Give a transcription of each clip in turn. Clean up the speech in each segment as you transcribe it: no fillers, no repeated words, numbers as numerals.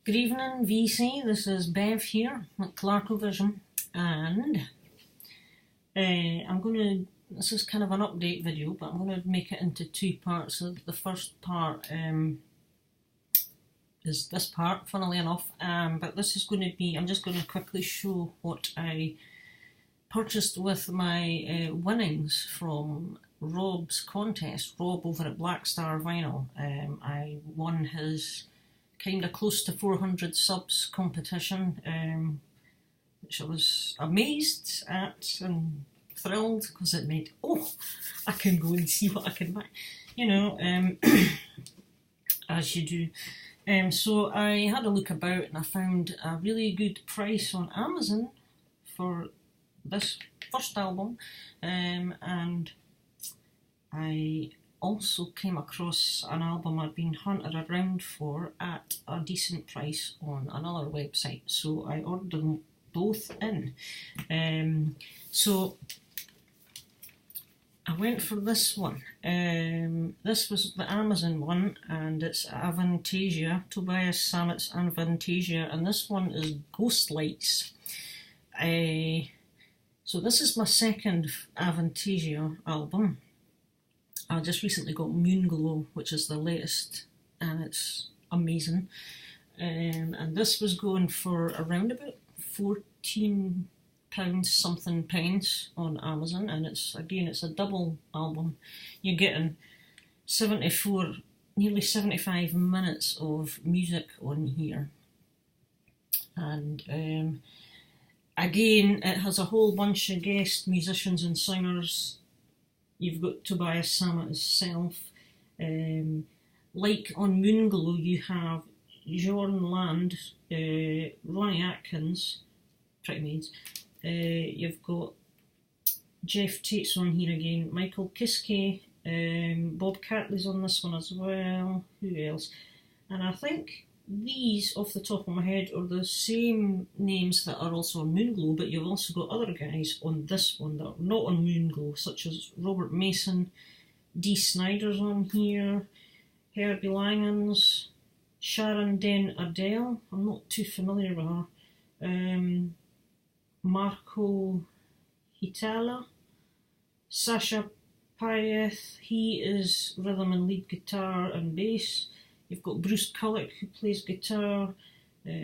Good evening, VC. This is Bev here at Clarkovision, and this is kind of an update video, but I'm going to make it into two parts. So the first part is this part, funnily enough, but this is going to be, I'm just going to quickly show what I purchased with my winnings from Rob's contest. Rob over at Black Star Vinyl. I won his kind of close to 400 subs competition, which I was amazed at and thrilled because it meant, oh, I can go and see what I can buy, you know, as you do. So I had a look about and I found a really good price on Amazon for this first album, and I also came across an album I'd been hunted around for at a decent price on another website, so I ordered them both in. So I went for this one. This was the Amazon one, and it's Avantasia, Tobias Sammet's Avantasia, and this one is Ghostlights. So this is my second Avantasia album. I just recently got Moonglow, which is the latest, and it's amazing. And this was going for around about £14 something pence on Amazon, and it's a double album. You're getting 74, nearly 75 minutes of music on here. And again, it has a whole bunch of guest musicians and singers. You've got Tobias Sammet himself. Like on Moonglow, you have Jorn Land, Ronnie Atkins, Pretty Maids. You've got Jeff Tate's on here again, Michael Kiske, Bob Catley's on this one as well. Who else? And I think these, off the top of my head, are the same names that are also on Moonglow, but you've also got other guys on this one that are not on Moonglow, such as Robert Mason, Dee Snider's on here, Herbie Langens, Sharon Den Adele, I'm not too familiar with her, Marco Hitala, Sasha Pyeth, he is rhythm and lead guitar and bass. You've got Bruce Kulick, who plays guitar,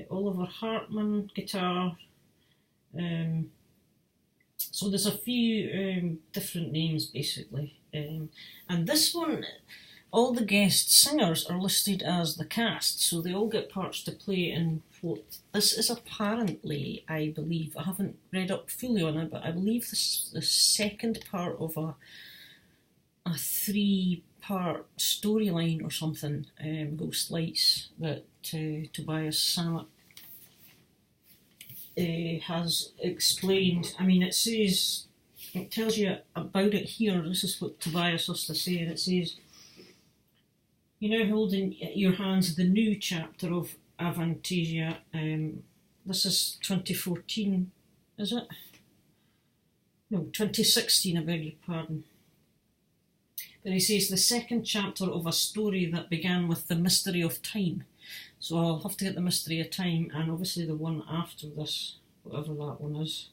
Oliver Hartman, guitar. So there's a few different names, basically. And this one, all the guest singers are listed as the cast, so they all get parts to play in what this is apparently, I believe, I haven't read up fully on it, but I believe this is the second part of a three-part storyline or something, Ghostlights, that Tobias Sammet has explained. I mean, it tells you about it here. This is what Tobias has to say, and it says, "You now hold in your hands the new chapter of Avantasia." This is 2014, is it? No, 2016, I beg your pardon. But he says, the second chapter of a story that began with the mystery of time. So I'll have to get the mystery of time, and obviously the one after this, whatever that one is.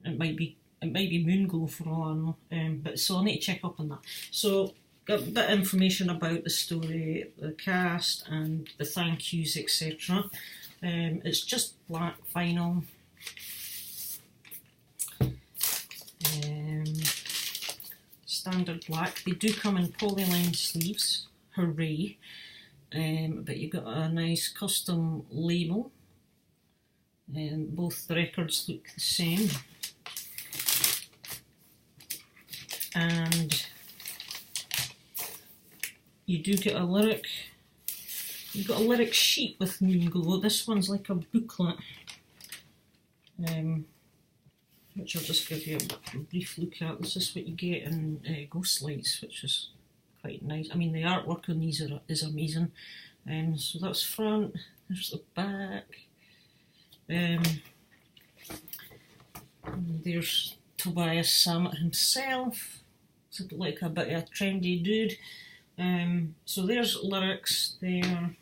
It might be Moonglow for all I know. But so I'll need to check up on that. So got a bit of information about the story, the cast, and the thank yous, etc. It's just black vinyl. Standard black. They do come in polyline sleeves, hooray, but you've got a nice custom label, and both the records look the same, and you do get a lyric, you've got a lyric sheet with Moonglow. This one's like a booklet, which I'll just give you a brief look at. This is what you get in Ghostlights, which is quite nice. I mean, the artwork on these is amazing. So that's front, there's the back. There's Tobias Sammet himself. Looks like a bit of a trendy dude. So there's lyrics there,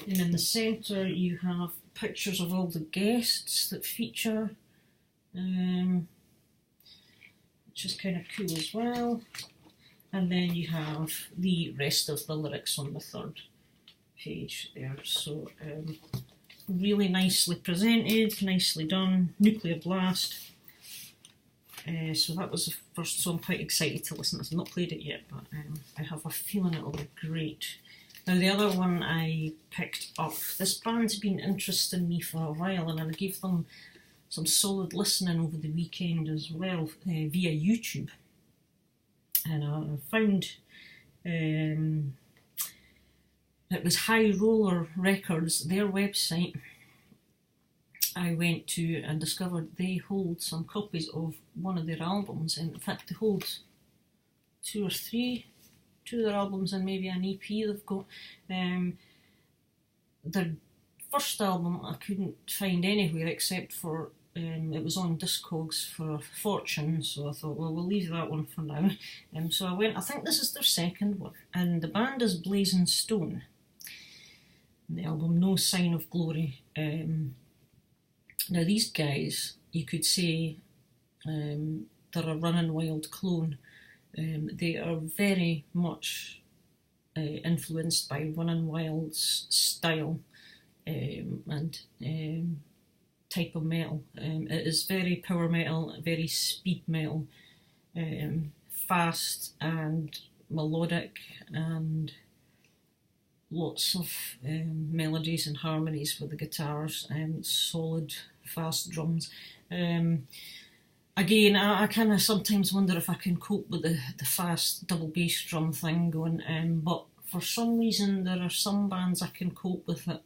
and in the centre you have pictures of all the guests that feature, which is kind of cool as well. And then you have the rest of the lyrics on the third page there. So really nicely presented, nicely done. Nuclear Blast. So that was the first, so I'm quite excited to listen to this. I've not played it yet, but I have a feeling it'll be great. Now the other one I picked up, this band's been interesting me for a while, and I gave them some solid listening over the weekend as well via YouTube. And I found it was High Roller Records, their website. I went to and discovered they hold some copies of one of their albums. In fact, they hold two of their albums and maybe an EP they've got. Their first album I couldn't find anywhere except for it was on Discogs for a fortune, so I thought, well, we'll leave that one for now. So I went, I think this is their second one, and the band is Blazing Stone. And the album No Sign of Glory. Now these guys, you could say they're a Running Wild clone. They are very much influenced by Running Wild's style and type of metal. It is very power metal, very speed metal, fast and melodic, and lots of melodies and harmonies with the guitars, and solid fast drums. Again, I kind of sometimes wonder if I can cope with the fast double bass drum thing going, but for some reason there are some bands I can cope with it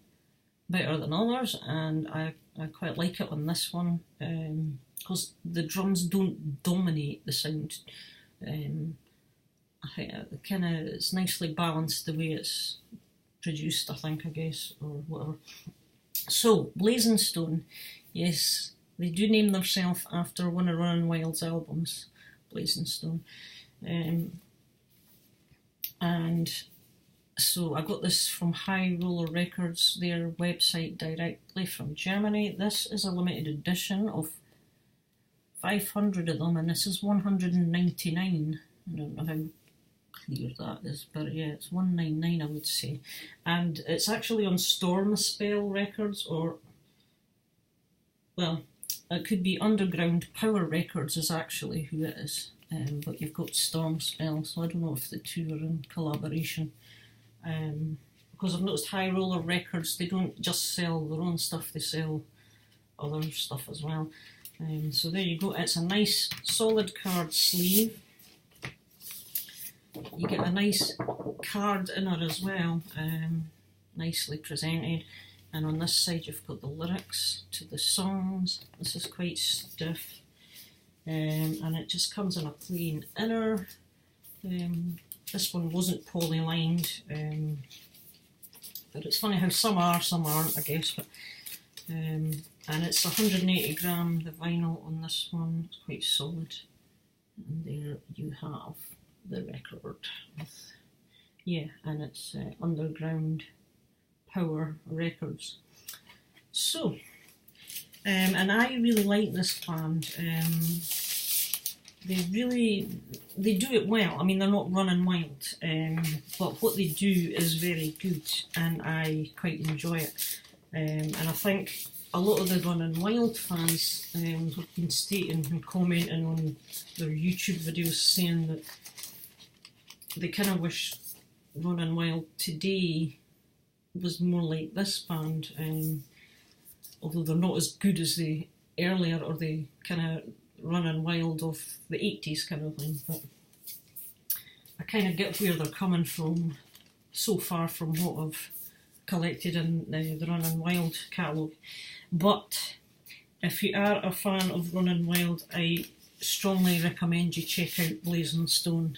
better than others, and I quite like it on this one, because the drums don't dominate the sound. I think it's nicely balanced the way it's produced, I think, I guess, or whatever. So, Blazing Stone, yes, they do name themselves after one of Running Wild's albums, Blazing Stone. And so I got this from High Roller Records, their website, directly from Germany. This is a limited edition of 500 of them, and this is 199. I don't know how clear that is, but yeah, it's 199, I would say. And it's actually on Stormspell Records, or, well, it could be Underground Power Records is actually who it is, but you've got Stormspell, so I don't know if the two are in collaboration. Because I've noticed High Roller Records, they don't just sell their own stuff, they sell other stuff as well. So there you go, it's a nice solid card sleeve. You get a nice card inner as well, nicely presented. And on this side you've got the lyrics to the songs. This is quite stiff, and it just comes in a plain inner. This one wasn't poly-lined, but it's funny how some are, some aren't, I guess. But and it's 180 gram, the vinyl on this one. It's quite solid. And there you have the record. Yeah, and it's Underground Power Records. So, and I really like this band. They do it well. I mean, they're not Running Wild, but what they do is very good, and I quite enjoy it. And I think a lot of the Running Wild fans have been stating and commenting on their YouTube videos saying that they kind of wish Running Wild today was more like this band, although they're not as good as the earlier or the kind of Running Wild of the 80s kind of thing. But I kind of get where they're coming from, so far from what I've collected in the Running Wild catalogue. But if you are a fan of Running Wild, I strongly recommend you check out Blazing Stone.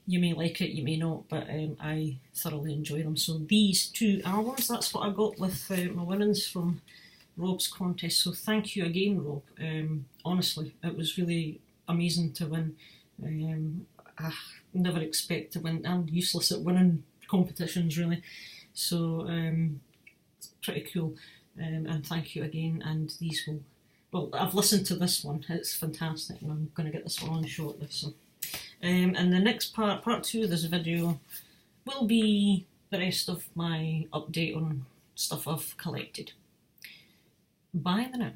You may like it, you may not, but I thoroughly enjoy them. So these two albums, that's what I got with my winnings from Rob's contest. So thank you again, Rob. Honestly, it was really amazing to win. never expect to win. I'm useless at winning competitions, really. So it's pretty cool. And thank you again. And these will, well, I've listened to this one. It's fantastic, and I'm going to get this one on shortly. So, and the next part 2 of this video, will be the rest of my update on stuff I've collected. Bye for now.